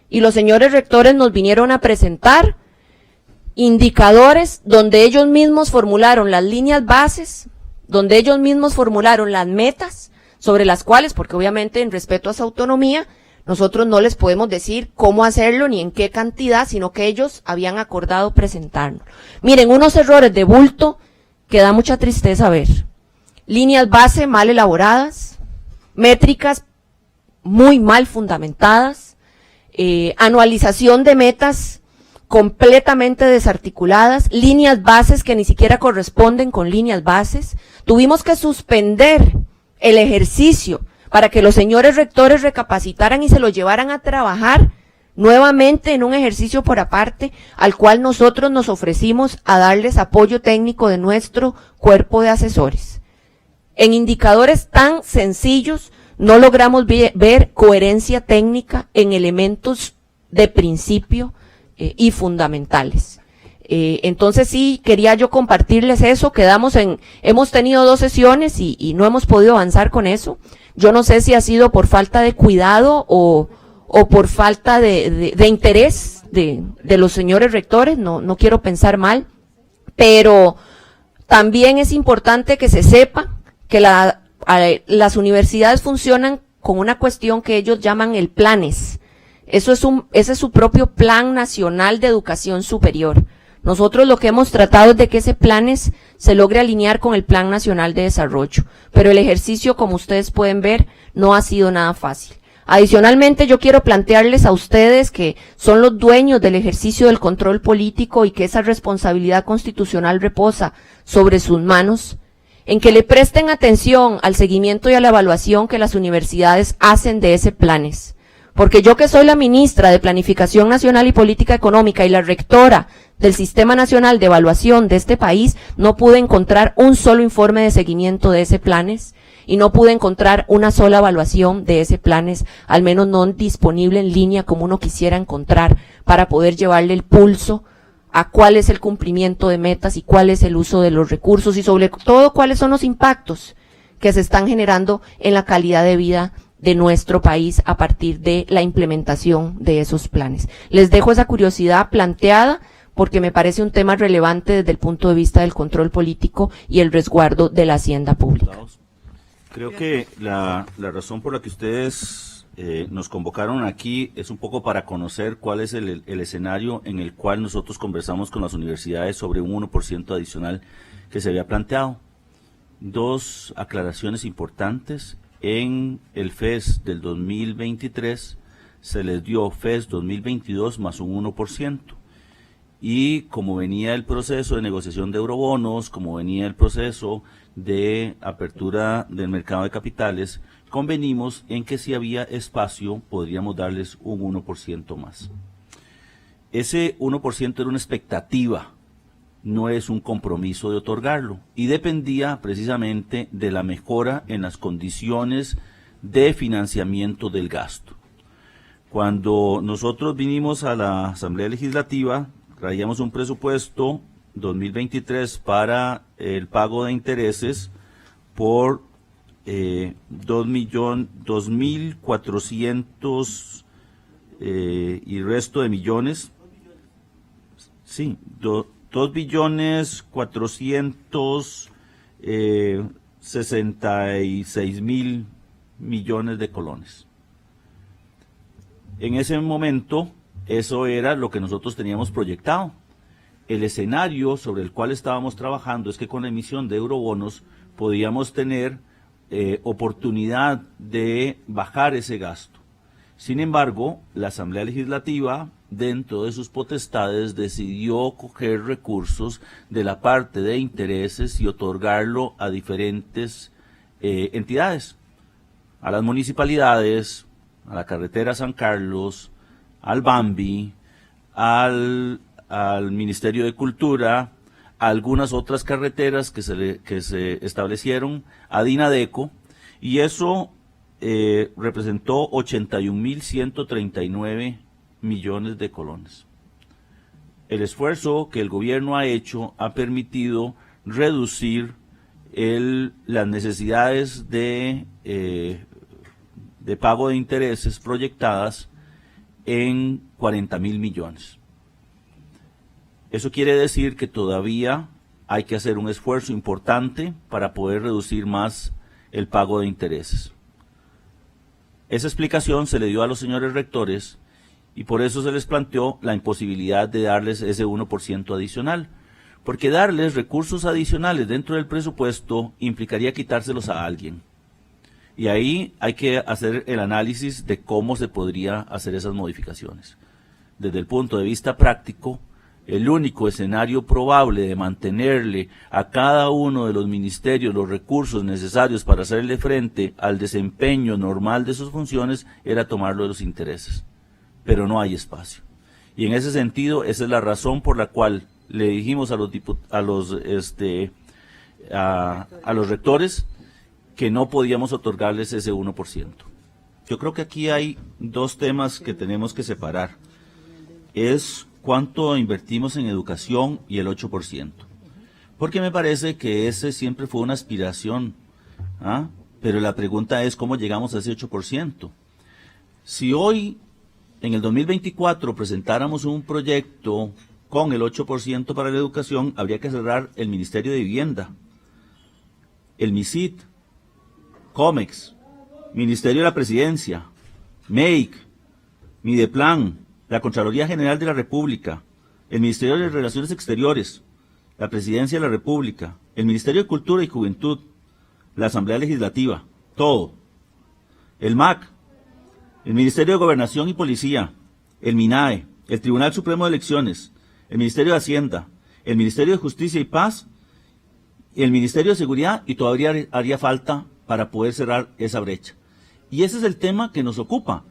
Speaker 10: Y los señores rectores nos vinieron a presentar indicadores donde ellos mismos formularon las líneas bases, donde ellos mismos formularon las metas, sobre las cuales, porque obviamente en respeto a su autonomía, nosotros no les podemos decir cómo hacerlo ni en qué cantidad, sino que ellos habían acordado presentarnos. Miren, unos errores de bulto que da mucha tristeza ver. Líneas base mal elaboradas, métricas muy mal fundamentadas, anualización de metas completamente desarticuladas, líneas bases que ni siquiera corresponden con líneas bases. Tuvimos que suspender el ejercicio para que los señores rectores recapacitaran y se lo llevaran a trabajar nuevamente en un ejercicio por aparte, al cual nosotros nos ofrecimos a darles apoyo técnico de nuestro cuerpo de asesores. En indicadores tan sencillos no logramos ver coherencia técnica en elementos de principio y fundamentales. Entonces sí, quería yo compartirles eso. Hemos tenido 2 sesiones y no hemos podido avanzar con eso. Yo no sé si ha sido por falta de cuidado o por falta de interés de los señores rectores, no quiero pensar mal, pero también es importante que se sepa que las universidades funcionan con una cuestión que ellos llaman el PLANES. Ese es su propio Plan Nacional de Educación Superior. Nosotros lo que hemos tratado es de que ese PLANES se logre alinear con el Plan Nacional de Desarrollo, pero el ejercicio, como ustedes pueden ver, no ha sido nada fácil. Adicionalmente, yo quiero plantearles a ustedes que son los dueños del ejercicio del control político y que esa responsabilidad constitucional reposa sobre sus manos, en que le presten atención al seguimiento y a la evaluación que las universidades hacen de ese PLANES. Porque yo, que soy la ministra de Planificación Nacional y Política Económica y la rectora del Sistema Nacional de Evaluación de este país, no pude encontrar un solo informe de seguimiento de ese PLANES y no pude encontrar una sola evaluación de ese PLANES, al menos no disponible en línea como uno quisiera encontrar, para poder llevarle el pulso a cuál es el cumplimiento de metas y cuál es el uso de los recursos y sobre todo cuáles son los impactos que se están generando en la calidad de vida de nuestro país a partir de la implementación de esos planes. Les dejo esa curiosidad planteada porque me parece un tema relevante desde el punto de vista del control político y el resguardo de la hacienda pública.
Speaker 11: Creo que la razón por la que ustedes nos convocaron aquí es un poco para conocer cuál es el escenario en el cual nosotros conversamos con las universidades sobre un 1% adicional que se había planteado. 2 aclaraciones importantes. En el FES del 2023 se les dio FES 2022 más un 1%. Y como venía el proceso de negociación de eurobonos, como venía el proceso de apertura del mercado de capitales, convenimos en que si había espacio podríamos darles un 1% más. Ese 1% era una expectativa, no es un compromiso de otorgarlo, y dependía precisamente de la mejora en las condiciones de financiamiento del gasto. Cuando nosotros vinimos a la Asamblea Legislativa, traíamos un presupuesto 2023 para el pago de intereses por 2.400.000 y resto de millones. Sí, 2.466.000 millones de colones. En ese momento, eso era lo que nosotros teníamos proyectado. El escenario sobre el cual estábamos trabajando es que con la emisión de eurobonos podíamos tener oportunidad de bajar ese gasto. Sin embargo, la Asamblea Legislativa, dentro de sus potestades, decidió coger recursos de la parte de intereses y otorgarlo a diferentes entidades, a las municipalidades, a la carretera San Carlos, al Bambi, al Ministerio de Cultura, a algunas otras carreteras que se establecieron, a Dinadeco, y eso representó 81.139 millones de colones. El esfuerzo que el gobierno ha hecho ha permitido reducir las necesidades de pago de intereses proyectadas en 40.000 millones. Eso quiere decir que todavía hay que hacer un esfuerzo importante para poder reducir más el pago de intereses. Esa explicación se le dio a los señores rectores y por eso se les planteó la imposibilidad de darles ese 1% adicional, porque darles recursos adicionales dentro del presupuesto implicaría quitárselos a alguien. Y ahí hay que hacer el análisis de cómo se podría hacer esas modificaciones. Desde el punto de vista práctico, el único escenario probable de mantenerle a cada uno de los ministerios los recursos necesarios para hacerle frente al desempeño normal de sus funciones era tomarlo de los intereses. Pero no hay espacio. Y en ese sentido, esa es la razón por la cual le dijimos a los rectores que no podíamos otorgarles ese 1%. Yo creo que aquí hay dos temas que tenemos que separar. Es cuánto invertimos en educación y el 8%. Porque me parece que ese siempre fue una aspiración, pero la pregunta es cómo llegamos a ese 8%. Si hoy, en el 2024, presentáramos un proyecto con el 8% para la educación, habría que cerrar el Ministerio de Vivienda, el MISIT, COMEX, Ministerio de la Presidencia, MEIC, Mideplan, la Contraloría General de la República, el Ministerio de Relaciones Exteriores, la Presidencia de la República, el Ministerio de Cultura y Juventud, la Asamblea Legislativa, todo, el MAC, el Ministerio de Gobernación y Policía, el MINAE, el Tribunal Supremo de Elecciones, el Ministerio de Hacienda, el Ministerio de Justicia y Paz, el Ministerio de Seguridad, y todavía haría falta para poder cerrar esa brecha. Y ese es el tema que nos ocupa.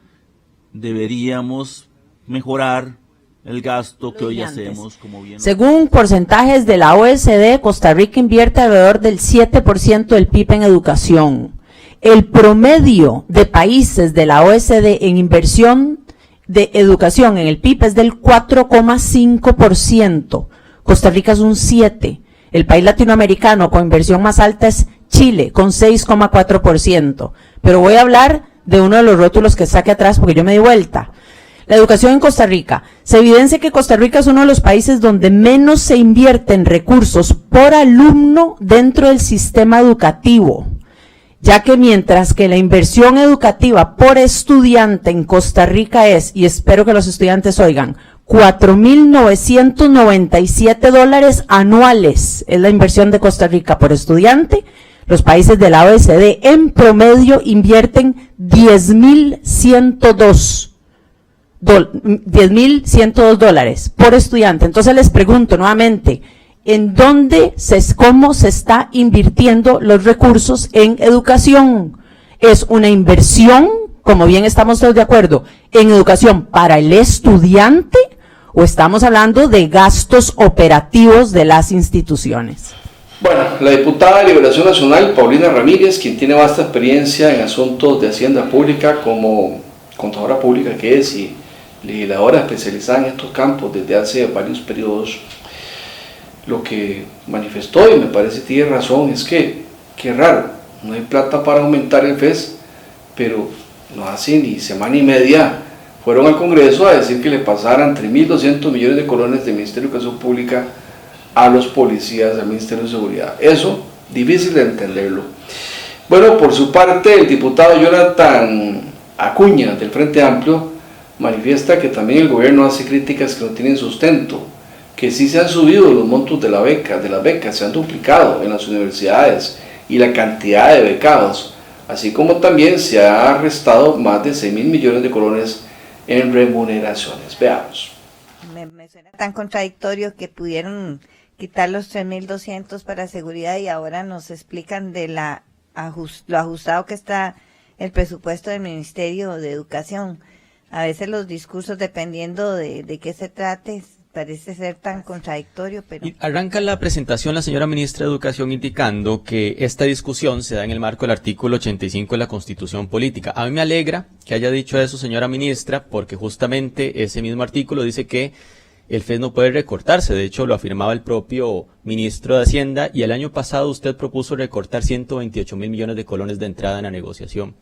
Speaker 11: Deberíamos mejorar el gasto que hoy hacemos, como bien.
Speaker 10: Según porcentajes de la OECD, Costa Rica invierte alrededor del 7% del PIB en educación. El promedio de países de la OECD en inversión de educación en el PIB es del 4,5%. Costa Rica es un 7%. El país latinoamericano con inversión más alta es Chile, con 6,4%. Pero voy a hablar de uno de los rótulos que está aquí atrás porque yo me di vuelta. La educación en Costa Rica. Se evidencia que Costa Rica es uno de los países donde menos se invierten recursos por alumno dentro del sistema educativo, ya que mientras que la inversión educativa por estudiante en Costa Rica es, y espero que los estudiantes oigan, $4,997 anuales es la inversión de Costa Rica por estudiante, los países de la OECD en promedio invierten $10,102 por estudiante. Entonces les pregunto nuevamente, ¿cómo se está invirtiendo los recursos en educación? ¿Es una inversión, como bien estamos todos de acuerdo, en educación para el estudiante o estamos hablando de gastos operativos de las instituciones?
Speaker 3: Bueno, la diputada de Liberación Nacional, Paulina Ramírez, quien tiene vasta experiencia en asuntos de hacienda pública como contadora pública que es y legisladora especializada en estos campos desde hace varios periodos, lo que manifestó, y me parece que tiene razón, es que, qué raro, no hay plata para aumentar el FES, pero no hace ni semana y media fueron al Congreso a decir que le pasaran 3.200 millones de colones del Ministerio de Educación Pública a los policías, al Ministerio de Seguridad. Eso, difícil de entenderlo. Bueno, por su parte, el diputado Jonathan Acuña, del Frente Amplio, manifiesta que también el gobierno hace críticas que no tienen sustento, que sí se han subido los montos de las becas se han duplicado en las universidades y la cantidad de becados así como también se ha restado más de 6.000 millones de colones en remuneraciones. Veamos.
Speaker 12: Me suena tan contradictorio que pudieron quitar los 3.200 para seguridad y ahora nos explican de lo ajustado que está el presupuesto del Ministerio de Educación. A veces los discursos, dependiendo de qué se trate, parece ser tan contradictorio, pero...
Speaker 13: Y arranca la presentación la señora ministra de Educación indicando que esta discusión se da en el marco del artículo 85 de la Constitución Política. A mí me alegra que haya dicho eso, señora ministra, porque justamente ese mismo artículo dice que el FES no puede recortarse. De hecho, lo afirmaba el propio ministro de Hacienda, y el año pasado usted propuso recortar 128.000 millones de colones de entrada en la negociación.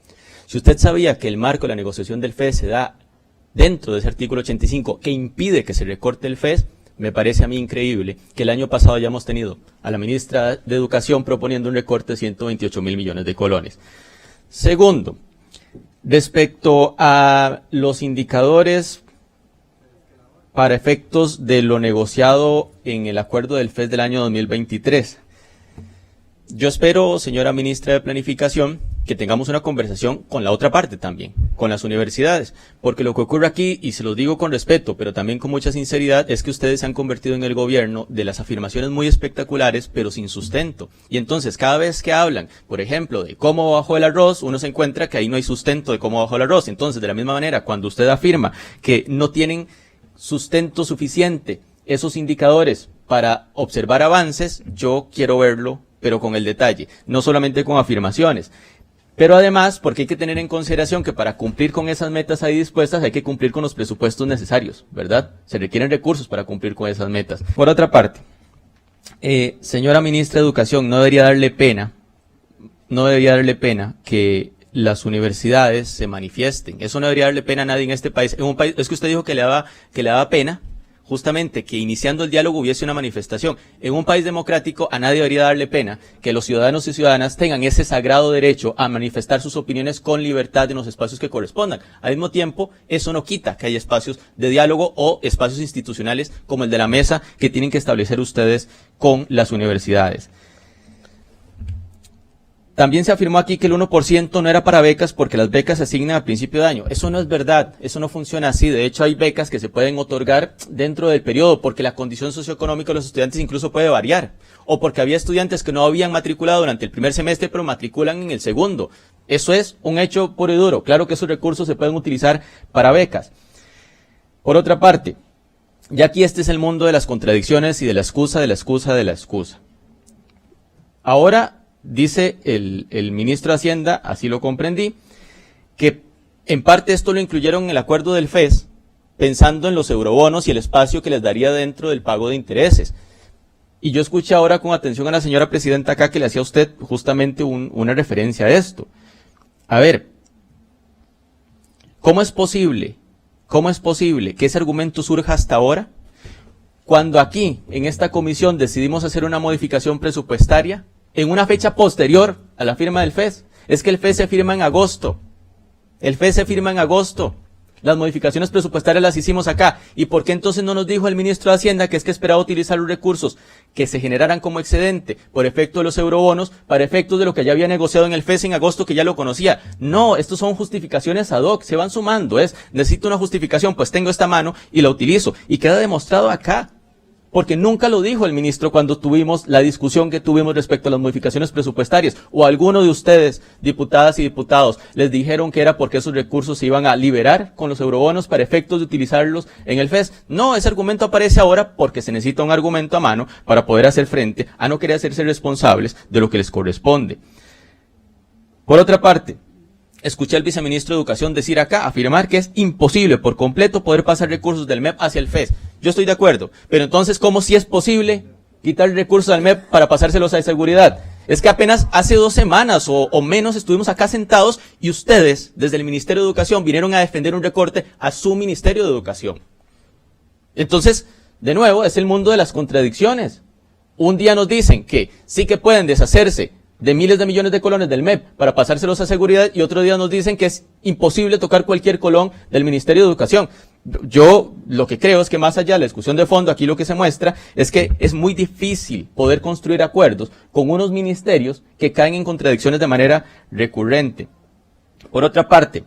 Speaker 13: Si usted sabía que el marco de la negociación del FES se da dentro de ese artículo 85 que impide que se recorte el FES, me parece a mí increíble que el año pasado hayamos tenido a la ministra de Educación proponiendo un recorte de 128.000 millones de colones. Segundo, respecto a los indicadores para efectos de lo negociado en el acuerdo del FES del año 2023, yo espero, señora ministra de Planificación, que tengamos una conversación con la otra parte también, con las universidades, porque lo que ocurre aquí, y se lo digo con respeto, pero también con mucha sinceridad, es que ustedes se han convertido en el gobierno de las afirmaciones muy espectaculares, pero sin sustento. Y entonces, cada vez que hablan, por ejemplo, de cómo bajó el arroz, uno se encuentra que ahí no hay sustento de cómo bajó el arroz. Entonces, de la misma manera, cuando usted afirma que no tienen sustento suficiente esos indicadores para observar avances, yo quiero verlo, pero con el detalle, no solamente con afirmaciones. Pero además, porque hay que tener en consideración que para cumplir con esas metas ahí dispuestas hay que cumplir con los presupuestos necesarios, ¿verdad? Se requieren recursos para cumplir con esas metas. Por otra parte, señora ministra de Educación, no debería darle pena que las universidades se manifiesten. Eso no debería darle pena a nadie en este país. En un país, es que usted dijo que le daba pena justamente que iniciando el diálogo hubiese una manifestación. En un país democrático a nadie debería darle pena que los ciudadanos y ciudadanas tengan ese sagrado derecho a manifestar sus opiniones con libertad en los espacios que correspondan. Al mismo tiempo, eso no quita que haya espacios de diálogo o espacios institucionales como el de la mesa que tienen que establecer ustedes con las universidades. También se afirmó aquí que el 1% no era para becas porque las becas se asignan a principio de año. Eso no es verdad, eso no funciona así. De hecho, hay becas que se pueden otorgar dentro del periodo porque la condición socioeconómica de los estudiantes incluso puede variar. O porque había estudiantes que no habían matriculado durante el primer semestre pero matriculan en el segundo. Eso es un hecho puro y duro. Claro que esos recursos se pueden utilizar para becas. Por otra parte, ya aquí este es el mundo de las contradicciones y de la excusa. Ahora dice el ministro de Hacienda, así lo comprendí, que en parte esto lo incluyeron en el acuerdo del FES, pensando en los eurobonos y el espacio que les daría dentro del pago de intereses. Y yo escuché ahora con atención a la señora presidenta acá que le hacía a usted justamente una referencia a esto. A ver, ¿cómo es posible que ese argumento surja hasta ahora? Cuando aquí, en esta comisión, decidimos hacer una modificación presupuestaria en una fecha posterior a la firma del FES. Es que el FES se firma en agosto. Las modificaciones presupuestarias las hicimos acá. ¿Y por qué entonces no nos dijo el ministro de Hacienda que es que esperaba utilizar los recursos que se generaran como excedente por efecto de los eurobonos para efectos de lo que ya había negociado en el FES en agosto, que ya lo conocía? No, estos son justificaciones ad hoc, se van sumando. Necesito una justificación, pues tengo esta mano y la utilizo. Y queda demostrado acá. Porque nunca lo dijo el ministro cuando tuvimos la discusión que tuvimos respecto a las modificaciones presupuestarias. O alguno de ustedes, diputadas y diputados, les dijeron que era porque esos recursos se iban a liberar con los eurobonos para efectos de utilizarlos en el FES. No, ese argumento aparece ahora porque se necesita un argumento a mano para poder hacer frente a no querer hacerse responsables de lo que les corresponde. Por otra parte, escuché al viceministro de Educación decir acá, afirmar que es imposible por completo poder pasar recursos del MEP hacia el FES. Yo estoy de acuerdo, pero entonces, ¿cómo si es posible quitar recursos al MEP para pasárselos a seguridad? Es que apenas hace 2 semanas o menos estuvimos acá sentados y ustedes, desde el Ministerio de Educación, vinieron a defender un recorte a su Ministerio de Educación. Entonces, de nuevo, es el mundo de las contradicciones. Un día nos dicen que sí que pueden deshacerse de miles de millones de colones del MEP para pasárselos a seguridad y otro día nos dicen que es imposible tocar cualquier colón del Ministerio de Educación. Yo lo que creo es que más allá de la discusión de fondo, aquí lo que se muestra es que es muy difícil poder construir acuerdos con unos ministerios que caen en contradicciones de manera recurrente. Por otra parte,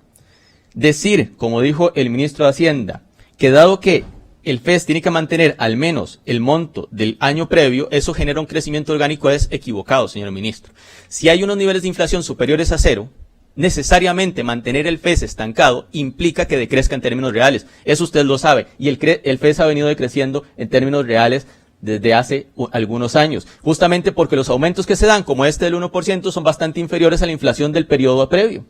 Speaker 13: decir, como dijo el ministro de Hacienda, que dado que el FES tiene que mantener al menos el monto del año previo, eso genera un crecimiento orgánico, es equivocado, señor ministro. Si hay unos niveles de inflación superiores a cero, necesariamente mantener el FES estancado implica que decrezca en términos reales. Eso usted lo sabe. Y el FES ha venido decreciendo en términos reales desde hace algunos años. Justamente porque los aumentos que se dan, como este del 1%, son bastante inferiores a la inflación del periodo previo.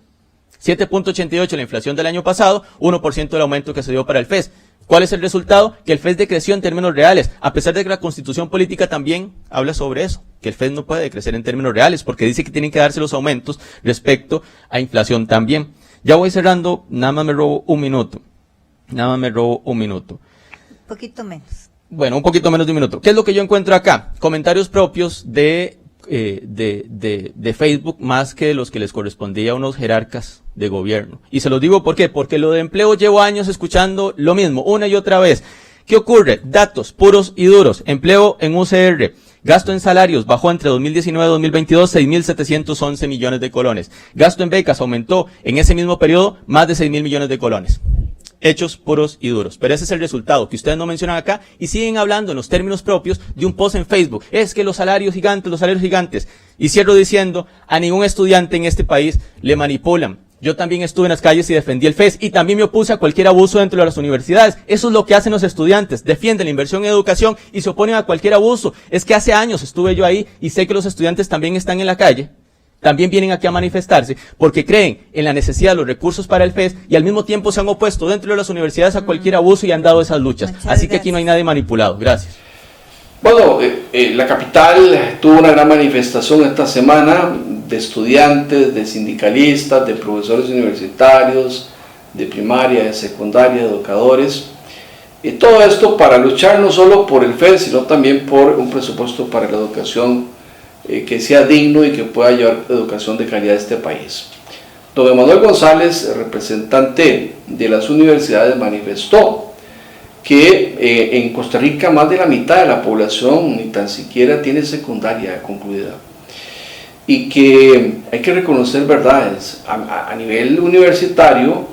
Speaker 13: 7.88 la inflación del año pasado, 1% del aumento que se dio para el FES. ¿Cuál es el resultado? Que el FES decreció en términos reales, a pesar de que la Constitución Política también habla sobre eso, que el FES no puede decrecer en términos reales, porque dice que tienen que darse los aumentos respecto a inflación también. Ya voy cerrando, nada más me robo un minuto.
Speaker 12: Un poquito menos.
Speaker 13: Bueno, un poquito menos de un minuto. ¿Qué es lo que yo encuentro acá? Comentarios propios de Facebook, más que los que les correspondía a unos jerarcas de gobierno. Y se los digo ¿por qué? Porque lo de empleo llevo años escuchando lo mismo, una y otra vez. ¿Qué ocurre? Datos puros y duros. Empleo en UCR. Gasto en salarios bajó entre 2019 y 2022 6.711 millones de colones. Gasto en becas aumentó en ese mismo periodo más de 6.000 millones de colones. Hechos puros y duros. Pero ese es el resultado que ustedes no mencionan acá y siguen hablando en los términos propios de un post en Facebook. Es que los salarios gigantes. Y cierro diciendo, a ningún estudiante en este país le manipulan. Yo también estuve en las calles y defendí el FES y también me opuse a cualquier abuso dentro de las universidades. Eso es lo que hacen los estudiantes. Defienden la inversión en educación y se oponen a cualquier abuso. Es que hace años estuve yo ahí y sé que los estudiantes también están en la calle. También vienen aquí a manifestarse porque creen en la necesidad de los recursos para el FES y al mismo tiempo se han opuesto dentro de las universidades a cualquier abuso y han dado esas luchas. Así que aquí no hay nadie manipulado. Gracias.
Speaker 3: Bueno, la capital tuvo una gran manifestación esta semana de estudiantes, de sindicalistas, de profesores universitarios, de primaria, de secundaria, de educadores. Y todo esto para luchar no solo por el FES, sino también por un presupuesto para la educación que sea digno y que pueda llevar educación de calidad a este país. Don Emanuel González, representante de las universidades, manifestó que en Costa Rica más de la mitad de la población ni tan siquiera tiene secundaria concluida y que hay que reconocer verdades. A nivel universitario,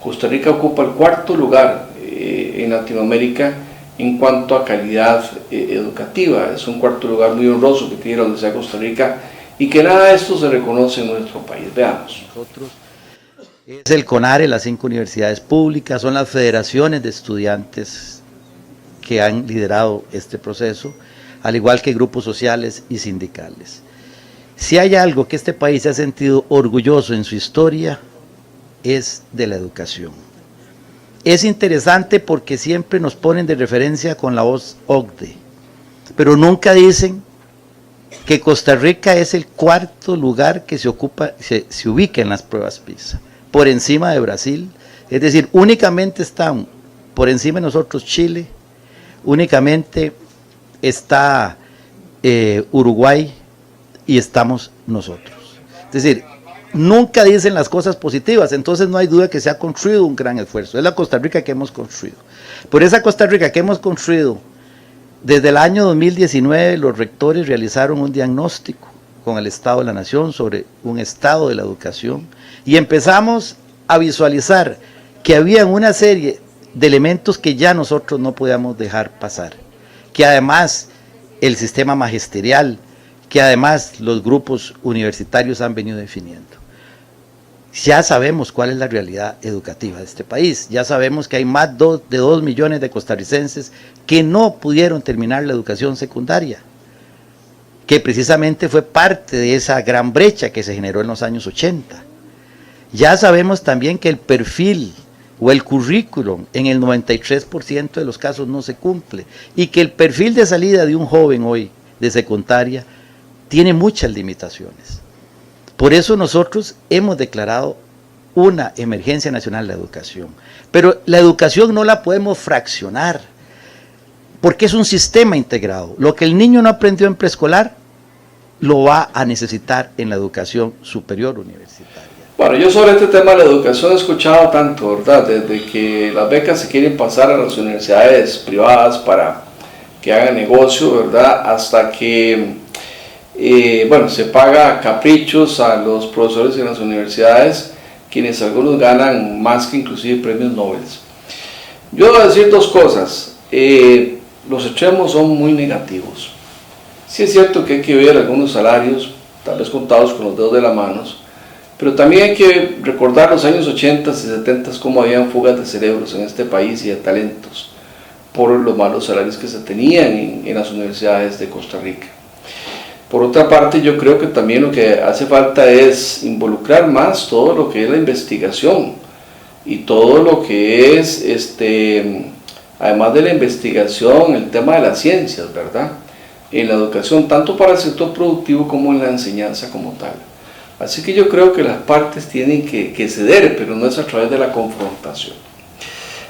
Speaker 3: Costa Rica ocupa el 4º lugar en Latinoamérica en cuanto a calidad educativa. Es un 4º lugar muy honroso que tiene la Universidad de Costa Rica y que nada de esto se reconoce en nuestro país. Veamos.
Speaker 14: Es el CONARE, las 5 universidades públicas, son las federaciones de estudiantes que han liderado este proceso, al igual que grupos sociales y sindicales. Si hay algo que este país se ha sentido orgulloso en su historia, es de la educación. Es interesante porque siempre nos ponen de referencia con la voz OCDE, pero nunca dicen que Costa Rica es el 4º lugar que se ubica en las pruebas PISA, por encima de Brasil. Es decir, únicamente están por encima de nosotros Chile, únicamente está Uruguay y estamos nosotros. Es decir, nunca dicen las cosas positivas, entonces no hay duda que se ha construido un gran esfuerzo. Es la Costa Rica que hemos construido. Por esa Costa Rica que hemos construido, desde el año 2019 los rectores realizaron un diagnóstico con el Estado de la Nación sobre un estado de la educación y empezamos a visualizar que había una serie de elementos que ya nosotros no podíamos dejar pasar, que además el sistema magisterial, que además los grupos universitarios han venido definiendo. Ya sabemos cuál es la realidad educativa de este país, ya sabemos que hay más de 2 millones de costarricenses que no pudieron terminar la educación secundaria, que precisamente fue parte de esa gran brecha que se generó en los años 80. Ya sabemos también que el perfil o el currículum en el 93% de los casos no se cumple y que el perfil de salida de un joven hoy de secundaria tiene muchas limitaciones. Por eso nosotros hemos declarado una emergencia nacional de la educación. Pero la educación no la podemos fraccionar, porque es un sistema integrado. Lo que el niño no aprendió en preescolar, lo va a necesitar en la educación superior universitaria.
Speaker 3: Bueno, yo sobre este tema de la educación he escuchado tanto, ¿verdad? Desde que las becas se quieren pasar a las universidades privadas para que hagan negocio, ¿verdad? Hasta que, bueno, se paga caprichos a los profesores en las universidades, quienes algunos ganan más que inclusive premios Nobel. Yo voy a decir dos cosas. Los extremos son muy negativos. Sí es cierto que hay que ver algunos salarios, tal vez contados con los dedos de las manos, pero también hay que recordar los años 80 y 70 cómo habían fugas de cerebros en este país y de talentos por los malos salarios que se tenían en las universidades de Costa Rica. Por otra parte, yo creo que también lo que hace falta es involucrar más todo lo que es la investigación y todo lo que es, además de la investigación, el tema de las ciencias, ¿verdad? En la educación, tanto para el sector productivo como en la enseñanza como tal. Así que yo creo que las partes tienen que ceder, pero no es a través de la confrontación.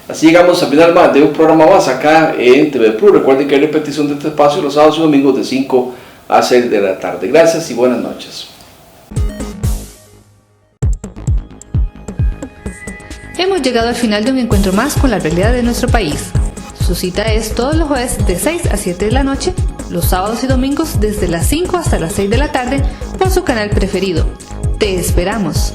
Speaker 3: Así llegamos al final de un programa más acá en TV Plus. Recuerden que hay repetición de este espacio los sábados y domingos de 5 a 6 de la tarde. Gracias y buenas noches.
Speaker 2: Hemos llegado al final de un encuentro más con la realidad de nuestro país. Su cita es todos los jueves de 6 a 7 de la noche, los sábados y domingos desde las 5 hasta las 6 de la tarde por su canal preferido. Te esperamos.